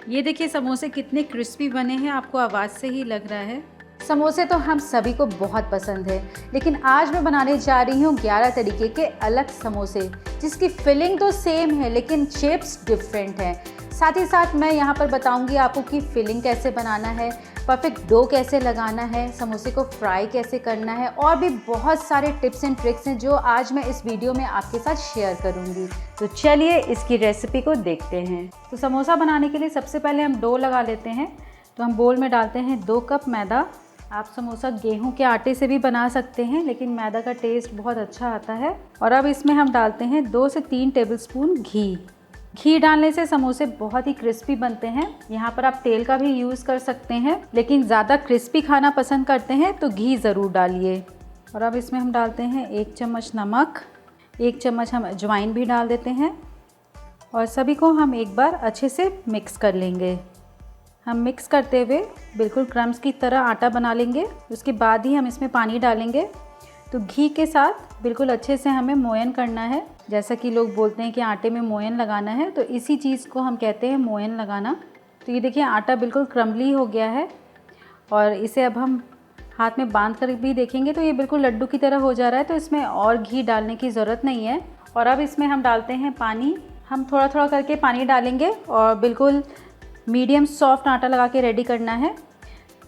ये देखिए समोसे कितने क्रिस्पी बने हैं, आपको आवाज़ से ही लग रहा है। समोसे तो हम सभी को बहुत पसंद है, लेकिन आज मैं बनाने जा रही हूँ 11 तरीके के अलग समोसे, जिसकी फिलिंग तो सेम है लेकिन शेप्स डिफरेंट हैं। साथ ही साथ मैं यहाँ पर बताऊँगी आपको कि फिलिंग कैसे बनाना है, परफेक्ट डो कैसे लगाना है, समोसे को फ्राई कैसे करना है, और भी बहुत सारे टिप्स एंड ट्रिक्स हैं जो आज मैं इस वीडियो में आपके साथ शेयर करूँगी। तो चलिए इसकी रेसिपी को देखते हैं। तो समोसा बनाने के लिए सबसे पहले हम डो लगा लेते हैं। तो हम बोल में डालते हैं 2 कप मैदा। आप समोसा गेहूं के आटे से भी बना सकते हैं, लेकिन मैदा का टेस्ट बहुत अच्छा आता है। और अब इसमें हम डालते हैं 2 से 3 टेबलस्पून घी। घी डालने से समोसे बहुत ही क्रिस्पी बनते हैं। यहाँ पर आप तेल का भी यूज़ कर सकते हैं, लेकिन ज़्यादा क्रिस्पी खाना पसंद करते हैं तो घी ज़रूर डालिए। और अब इसमें हम डालते हैं 1 चम्मच नमक, 1 चम्मच हम अजवाइन भी डाल देते हैं, और सभी को हम एक बार अच्छे से मिक्स कर लेंगे। हम मिक्स करते हुए बिल्कुल क्रम्स की तरह आटा बना लेंगे। उसके बाद ही हम इसमें पानी डालेंगे। तो घी के साथ बिल्कुल अच्छे से हमें मोयन करना है। जैसा कि लोग बोलते हैं कि आटे में मोयन लगाना है, तो इसी चीज़ को हम कहते हैं मोयन लगाना। तो ये देखिए आटा बिल्कुल क्रम्बली हो गया है, और इसे अब हम हाथ में बांध कर भी देखेंगे तो ये बिल्कुल लड्डू की तरह हो जा रहा है। तो इसमें और घी डालने की ज़रूरत नहीं है। और अब इसमें हम डालते हैं पानी। हम थोड़ा थोड़ा करके पानी डालेंगे और बिल्कुल मीडियम सॉफ्ट आटा लगा के रेडी करना है।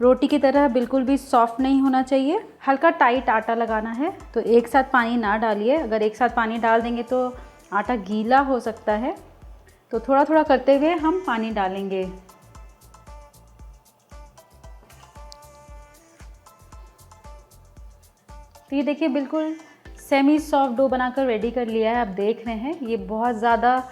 रोटी की तरह बिल्कुल भी सॉफ्ट नहीं होना चाहिए, हल्का टाइट आटा लगाना है। तो एक साथ पानी ना डालिए, अगर एक साथ पानी डाल देंगे तो आटा गीला हो सकता है। तो थोड़ा थोड़ा करते हुए हम पानी डालेंगे। तो ये देखिए बिल्कुल सेमी सॉफ्ट डो बनाकर रेडी कर लिया है। आप देख रहे हैं ये बहुत ज़्यादा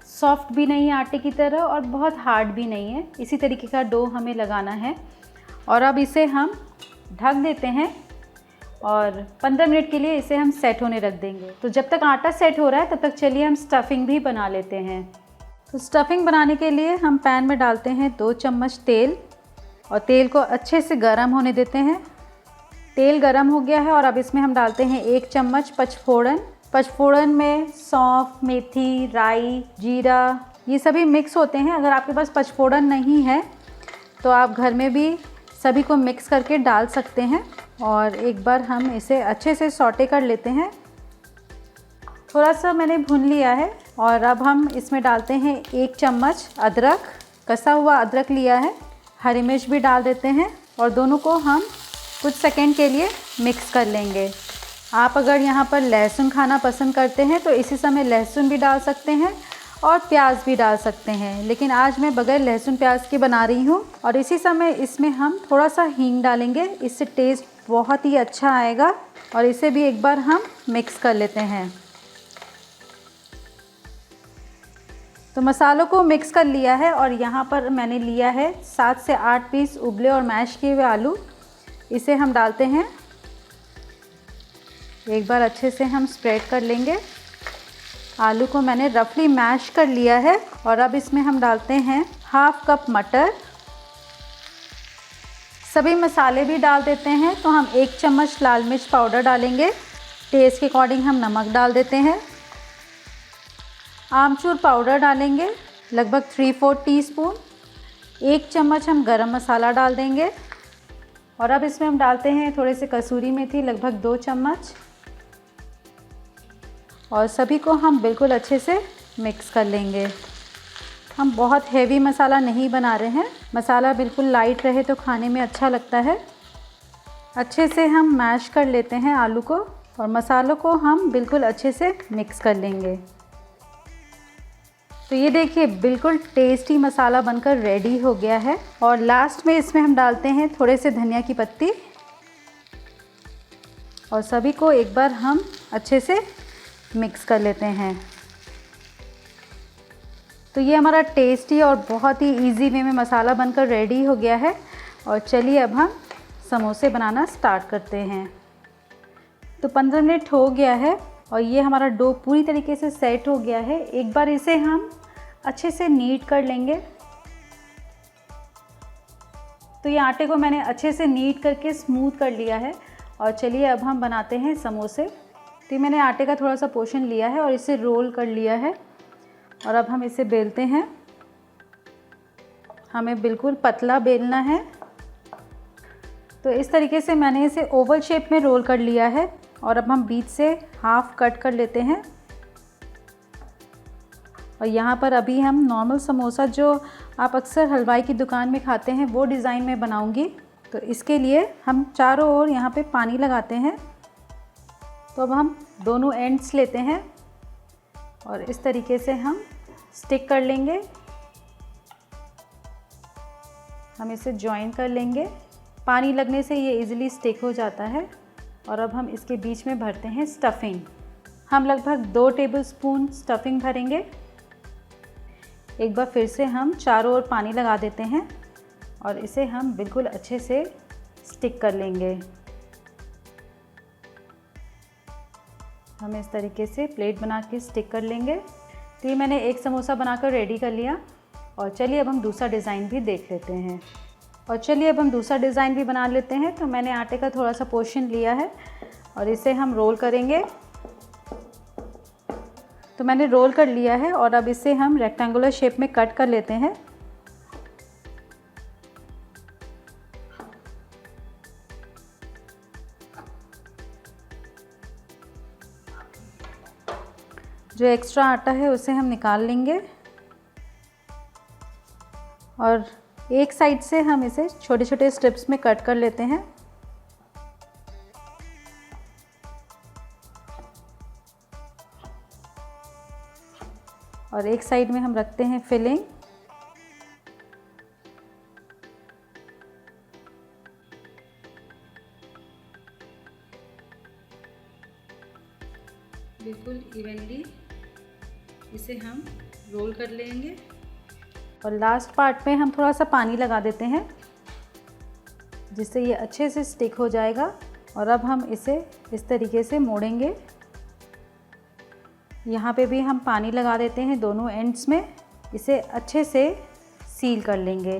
सॉफ्ट भी नहीं है आटे की तरह, और बहुत हार्ड भी नहीं है। इसी तरीके का डो हमें लगाना है। और अब इसे हम ढक देते हैं और 15 मिनट के लिए इसे हम सेट होने रख देंगे। तो जब तक आटा सेट हो रहा है तब तक चलिए हम स्टफिंग भी बना लेते हैं। तो स्टफिंग बनाने के लिए हम पैन में डालते हैं 2 चम्मच तेल, और तेल को अच्छे से गर्म होने देते हैं। तेल गर्म हो गया है और अब इसमें हम डालते हैं 1 चम्मच पचफोड़न। पचफोड़न में सौंफ, मेथी, राई, जीरा, ये सभी मिक्स होते हैं। अगर आपके पास पचफोड़न नहीं है तो आप घर में भी सभी को मिक्स करके डाल सकते हैं। और एक बार हम इसे अच्छे से सौटे कर लेते हैं। थोड़ा सा मैंने भून लिया है। और अब हम इसमें डालते हैं 1 चम्मच अदरक, कसा हुआ अदरक लिया है। हरी मिर्च भी डाल देते हैं, और दोनों को हम कुछ सेकंड के लिए मिक्स कर लेंगे। आप अगर यहाँ पर लहसुन खाना पसंद करते हैं तो इसी समय लहसुन भी डाल सकते हैं और प्याज भी डाल सकते हैं, लेकिन आज मैं बगैर लहसुन प्याज के बना रही हूँ। और इसी समय इसमें हम थोड़ा सा हींग डालेंगे, इससे टेस्ट बहुत ही अच्छा आएगा। और इसे भी एक बार हम मिक्स कर लेते हैं। तो मसालों को मिक्स कर लिया है, और यहाँ पर मैंने लिया है 7 से 8 पीस उबले और मैश किए हुए आलू। इसे हम डालते हैं। एक बार अच्छे से हम स्प्रेड कर लेंगे। आलू को मैंने रफली मैश कर लिया है। और अब इसमें हम डालते हैं 1/2 कप मटर। सभी मसाले भी डाल देते हैं। तो हम 1 चम्मच लाल मिर्च पाउडर डालेंगे। टेस्ट के अकॉर्डिंग हम नमक डाल देते हैं। आमचूर पाउडर डालेंगे लगभग 3/4 टीस्पून। 1 चम्मच हम गरम मसाला डाल देंगे। और अब इसमें हम डालते हैं थोड़े से कसूरी मेथी, लगभग 2 चम्मच। और सभी को हम बिल्कुल अच्छे से मिक्स कर लेंगे। हम बहुत हेवी मसाला नहीं बना रहे हैं, मसाला बिल्कुल लाइट रहे तो खाने में अच्छा लगता है। अच्छे से हम मैश कर लेते हैं आलू को, और मसालों को हम बिल्कुल अच्छे से मिक्स कर लेंगे। तो ये देखिए बिल्कुल टेस्टी मसाला बनकर रेडी हो गया है। और लास्ट में इसमें हम डालते हैं थोड़े से धनिया की पत्ती, और सभी को एक बार हम अच्छे से मिक्स कर लेते हैं। तो ये हमारा टेस्टी और बहुत ही इजी वे में मसाला बनकर रेडी हो गया है। और चलिए अब हम समोसे बनाना स्टार्ट करते हैं। तो 15 मिनट हो गया है, और ये हमारा डो पूरी तरीके से सेट हो गया है। एक बार इसे हम अच्छे से नीट कर लेंगे। तो ये आटे को मैंने अच्छे से नीट करके स्मूथ कर लिया है। और चलिए अब हम बनाते हैं समोसे। तो मैंने आटे का थोड़ा सा पोर्शन लिया है और इसे रोल कर लिया है, और अब हम इसे बेलते हैं। हमें बिल्कुल पतला बेलना है। तो इस तरीके से मैंने इसे ओवल शेप में रोल कर लिया है और अब हम बीच से हाफ कट कर लेते हैं। और यहाँ पर अभी हम नॉर्मल समोसा जो आप अक्सर हलवाई की दुकान में खाते हैं वो डिज़ाइन में बनाऊंगी। तो इसके लिए हम चारों ओर यहाँ पे पानी लगाते हैं। तो अब हम दोनों एंड्स लेते हैं और इस तरीके से हम स्टिक कर लेंगे। हम इसे जॉइन कर लेंगे। पानी लगने से ये इजीली स्टिक हो जाता है। और अब हम इसके बीच में भरते हैं स्टफिंग। हम लगभग 2 टेबलस्पून स्टफिंग भरेंगे। एक बार फिर से हम चारों ओर पानी लगा देते हैं और इसे हम बिल्कुल अच्छे से स्टिक कर लेंगे। हम इस तरीके से प्लेट बना के स्टिक कर लेंगे। तो ये मैंने एक समोसा बनाकर रेडी कर लिया। और चलिए अब हम दूसरा डिज़ाइन भी देख लेते हैं। बना लेते हैं। तो मैंने आटे का थोड़ा सा पोर्शन लिया है और इसे हम रोल करेंगे। तो मैंने रोल कर लिया है और अब इसे हम रेक्टेंगुलर शेप में कट कर लेते हैं। जो एक्स्ट्रा आटा है उसे हम निकाल लेंगे और एक साइड से हम इसे छोटे छोटे स्ट्रिप्स में कट कर लेते हैं। और एक साइड में हम रखते हैं फिलिंग। बिल्कुल इवनली इसे हम रोल कर लेंगे और लास्ट पार्ट में हम थोड़ा सा पानी लगा देते हैं जिससे ये अच्छे से स्टिक हो जाएगा। और अब हम इसे इस तरीके से मोड़ेंगे। यहाँ पे भी हम पानी लगा देते हैं दोनों एंड्स में। इसे अच्छे से सील कर लेंगे।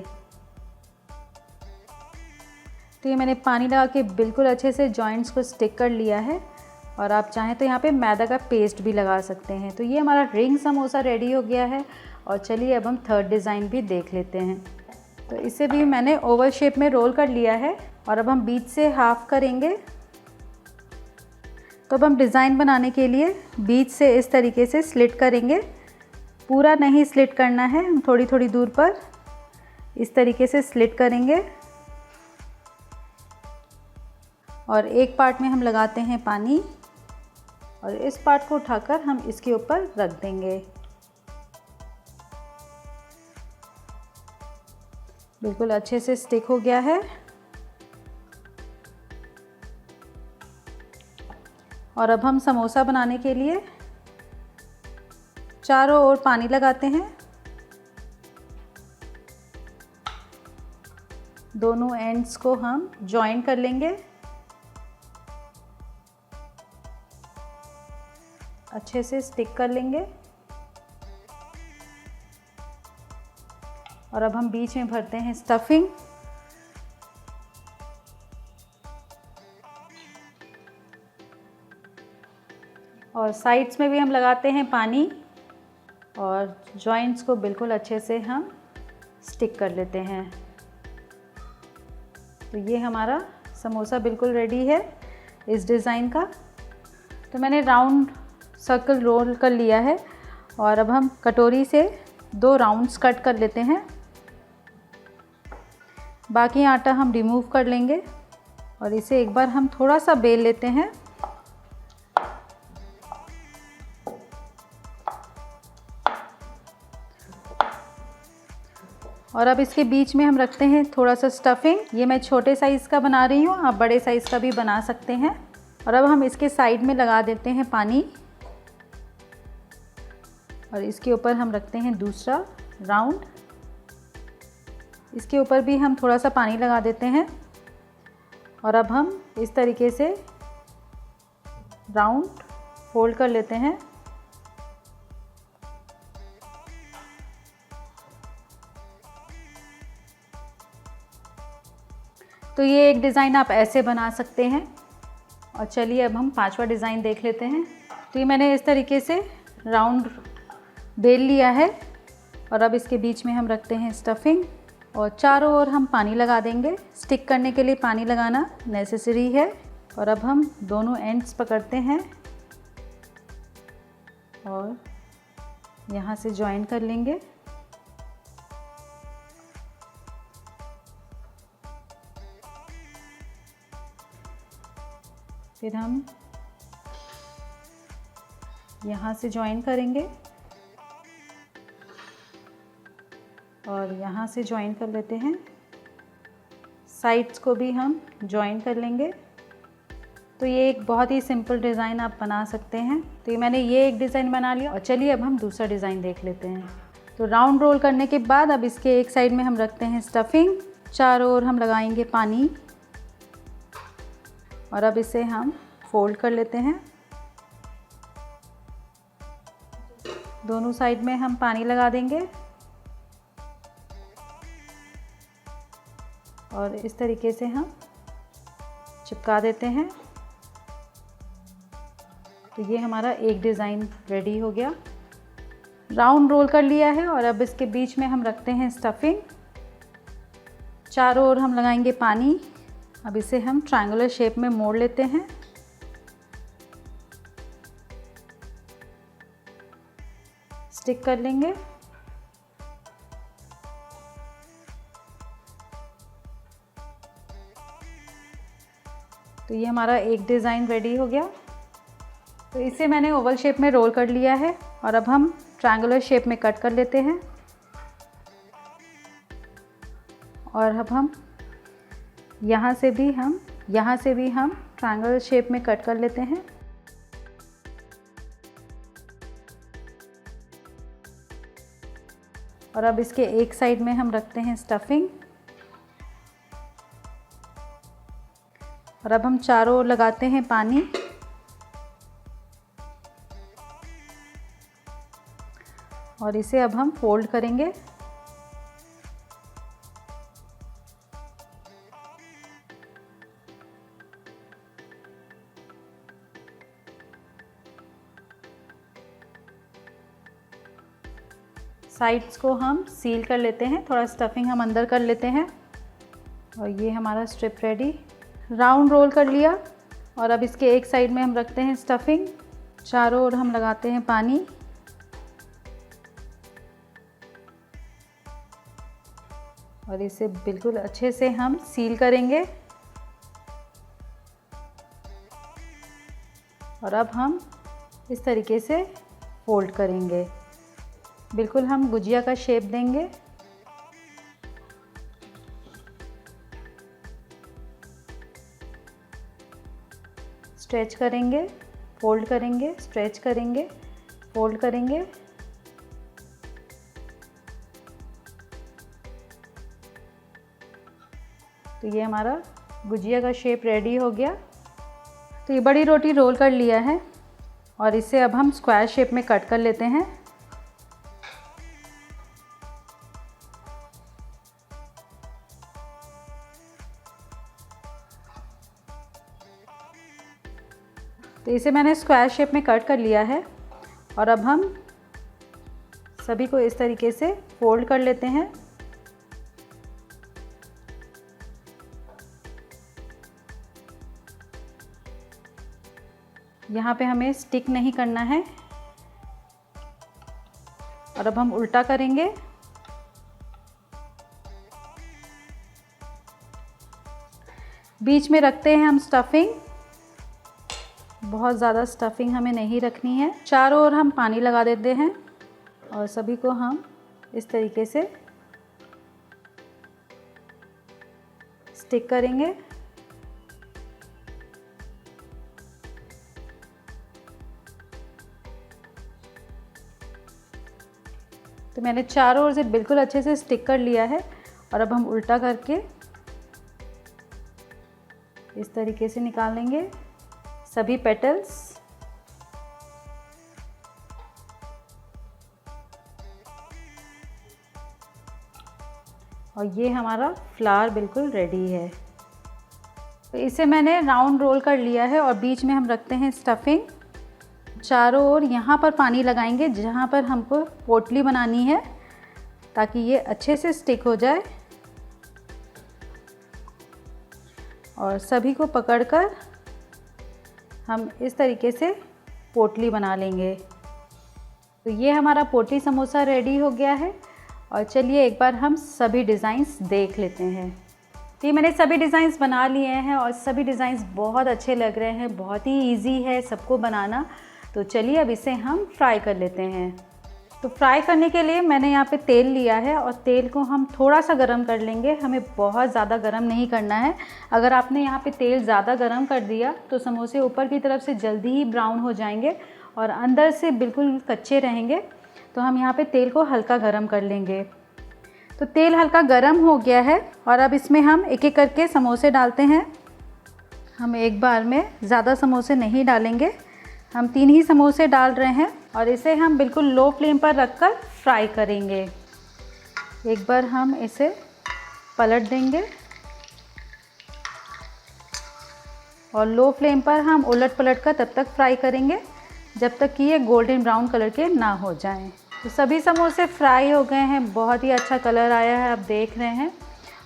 तो ये मैंने पानी लगा के बिल्कुल अच्छे से जॉइंट्स को स्टिक कर लिया है। और आप चाहें तो यहाँ पे मैदा का पेस्ट भी लगा सकते हैं। तो ये हमारा रिंग समोसा रेडी हो गया है। और चलिए अब हम थर्ड डिज़ाइन भी देख लेते हैं। तो इसे भी मैंने ओवल शेप में रोल कर लिया है और अब हम बीच से हाफ करेंगे। तो अब हम डिज़ाइन बनाने के लिए बीच से इस तरीके से स्लिट करेंगे। पूरा नहीं स्लिट करना है, हम थोड़ी थोड़ी दूर पर इस तरीके से स्लिट करेंगे। और एक पार्ट में हम लगाते हैं पानी और इस पार्ट को उठाकर हम इसके ऊपर रख देंगे। बिल्कुल अच्छे से स्टिक हो गया है। और अब हम समोसा बनाने के लिए चारों ओर पानी लगाते हैं। दोनों एंड्स को हम जॉइन कर लेंगे। अच्छे से स्टिक कर लेंगे। और अब हम बीच में भरते हैं स्टफिंग। और साइड्स में भी हम लगाते हैं पानी और जॉइंट्स को बिल्कुल अच्छे से हम स्टिक कर लेते हैं। तो ये हमारा समोसा बिल्कुल रेडी है इस डिज़ाइन का। तो मैंने राउंड सर्कल रोल कर लिया है और अब हम कटोरी से 2 राउंड्स कट कर लेते हैं। बाकी आटा हम रिमूव कर लेंगे और इसे एक बार हम थोड़ा सा बेल लेते हैं। और अब इसके बीच में हम रखते हैं थोड़ा सा स्टफिंग। ये मैं छोटे साइज़ का बना रही हूँ, आप बड़े साइज़ का भी बना सकते हैं। और अब हम इसके साइड में लगा देते हैं पानी और इसके ऊपर हम रखते हैं दूसरा राउंड। इसके ऊपर भी हम थोड़ा सा पानी लगा देते हैं और अब हम इस तरीके से राउंड फोल्ड कर लेते हैं। तो ये एक डिज़ाइन आप ऐसे बना सकते हैं। और चलिए अब हम 5वां डिज़ाइन देख लेते हैं। तो ये मैंने इस तरीके से राउंड बेल लिया है और अब इसके बीच में हम रखते हैं स्टफिंग और चारों ओर हम पानी लगा देंगे। स्टिक करने के लिए पानी लगाना नेसेसरी है। और अब हम दोनों एंड्स पकड़ते हैं और यहाँ से जॉइन कर लेंगे। फिर हम यहाँ से जॉइन करेंगे और यहाँ से जॉइन कर लेते हैं। साइड्स को भी हम जॉइन कर लेंगे। तो ये एक बहुत ही सिंपल डिज़ाइन आप बना सकते हैं। तो ये मैंने ये एक डिज़ाइन बना लिया और चलिए अब हम दूसरा डिज़ाइन देख लेते हैं। तो राउंड रोल करने के बाद अब इसके एक साइड में हम रखते हैं स्टफिंग, चारों ओर हम लगाएंगे पानी और अब इसे हम फोल्ड कर लेते हैं। दोनों साइड में हम पानी लगा देंगे और इस तरीके से हम चिपका देते हैं। तो ये हमारा एक डिज़ाइन रेडी हो गया। राउंड रोल कर लिया है और अब इसके बीच में हम रखते हैं स्टफिंग, चारों ओर हम लगाएंगे पानी। अब इसे हम ट्रायंगुलर शेप में मोड़ लेते हैं। स्टिक कर लेंगे। तो ये हमारा एक डिज़ाइन रेडी हो गया। तो इसे मैंने ओवल शेप में रोल कर लिया है और अब हम ट्रायंगुलर शेप में कट कर लेते हैं। और अब हम यहाँ से भी हम ट्रायंगुलर शेप में कट कर लेते हैं। और अब इसके एक साइड में हम रखते हैं स्टफिंग और अब हम चारों ओर लगाते हैं पानी। और इसे अब हम फोल्ड करेंगे। साइड्स को हम सील कर लेते हैं, थोड़ा स्टफिंग हम अंदर कर लेते हैं। और ये हमारा स्ट्रिप रेडी। राउंड रोल कर लिया और अब इसके एक साइड में हम रखते हैं स्टफिंग, चारों ओर हम लगाते हैं पानी। और इसे बिल्कुल अच्छे से हम सील करेंगे। और अब हम इस तरीके से फोल्ड करेंगे। बिल्कुल हम गुजिया का शेप देंगे। स्ट्रेच करेंगे, फोल्ड करेंगे, स्ट्रेच करेंगे, फोल्ड करेंगे। तो ये हमारा गुजिया का शेप रेडी हो गया। तो ये बड़ी रोटी रोल कर लिया है और इसे अब हम स्क्वायर शेप में कट कर लेते हैं। तो इसे मैंने स्क्वायर शेप में कट कर लिया है और अब हम सभी को इस तरीके से फोल्ड कर लेते हैं। यहाँ पे हमें स्टिक नहीं करना है। और अब हम उल्टा करेंगे। बीच में रखते हैं हम स्टफिंग। बहुत ज़्यादा स्टफिंग हमें नहीं रखनी है। चारों ओर हम पानी लगा देते हैं और सभी को हम इस तरीके से स्टिक करेंगे। तो मैंने चारों ओर से बिल्कुल अच्छे से स्टिक कर लिया है और अब हम उल्टा करके इस तरीके से निकाल लेंगे सभी पेटल्स। और ये हमारा फ्लावर बिल्कुल रेडी है। तो इसे मैंने राउंड रोल कर लिया है और बीच में हम रखते हैं स्टफिंग। चारों ओर यहाँ पर पानी लगाएंगे जहाँ पर हमको पोटली बनानी है ताकि ये अच्छे से स्टिक हो जाए। और सभी को पकड़कर हम इस तरीके से पोटली बना लेंगे। तो ये हमारा पोटली समोसा रेडी हो गया है। और चलिए एक बार हम सभी डिज़ाइंस देख लेते हैं। तो ये मैंने सभी डिज़ाइंस बना लिए हैं और सभी डिज़ाइंस बहुत अच्छे लग रहे हैं, बहुत ही इजी है सबको बनाना। तो चलिए अब इसे हम फ्राई कर लेते हैं। तो फ्राई करने के लिए मैंने यहाँ पे तेल लिया है और तेल को हम थोड़ा सा गरम कर लेंगे, हमें बहुत ज़्यादा गरम नहीं करना है। अगर आपने यहाँ पे तेल ज़्यादा गरम कर दिया तो समोसे ऊपर की तरफ से जल्दी ही ब्राउन हो जाएंगे और अंदर से बिल्कुल कच्चे रहेंगे। तो हम यहाँ पे तेल को हल्का गरम कर लेंगे। तो तेल हल्का गरम हो गया है और अब इसमें हम एक एक करके समोसे डालते हैं। हम एक बार में ज़्यादा समोसे नहीं डालेंगे, हम 3 ही समोसे डाल रहे हैं और इसे हम बिल्कुल लो फ्लेम पर रखकर फ्राई करेंगे। एक बार हम इसे पलट देंगे और लो फ्लेम पर हम उलट पलट कर तब तक फ्राई करेंगे जब तक कि ये गोल्डन ब्राउन कलर के ना हो जाएं। तो सभी समोसे फ्राई हो गए हैं, बहुत ही अच्छा कलर आया है, आप देख रहे हैं।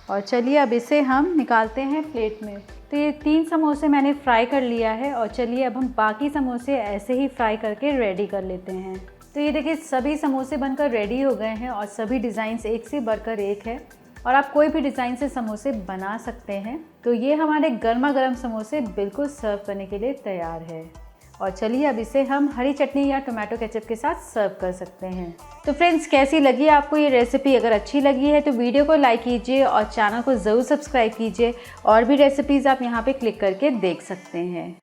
और चलिए अब इसे हम निकालते हैं प्लेट में। तो ये 3 समोसे मैंने फ्राई कर लिया है और चलिए अब हम बाकी समोसे ऐसे ही फ्राई करके रेडी कर लेते हैं। तो ये देखिए सभी समोसे बनकर रेडी हो गए हैं और सभी डिज़ाइंस एक से बढ़कर एक है और आप कोई भी डिज़ाइन से समोसे बना सकते हैं। तो ये हमारे गर्मा गर्म समोसे बिल्कुल सर्व करने के लिए तैयार है। और चलिए अब इसे हम हरी चटनी या टोमेटो केचप के साथ सर्व कर सकते हैं। तो फ्रेंड्स कैसी लगी आपको ये रेसिपी? अगर अच्छी लगी है तो वीडियो को लाइक कीजिए और चैनल को ज़रूर सब्सक्राइब कीजिए। और भी रेसिपीज़ आप यहाँ पे क्लिक करके देख सकते हैं।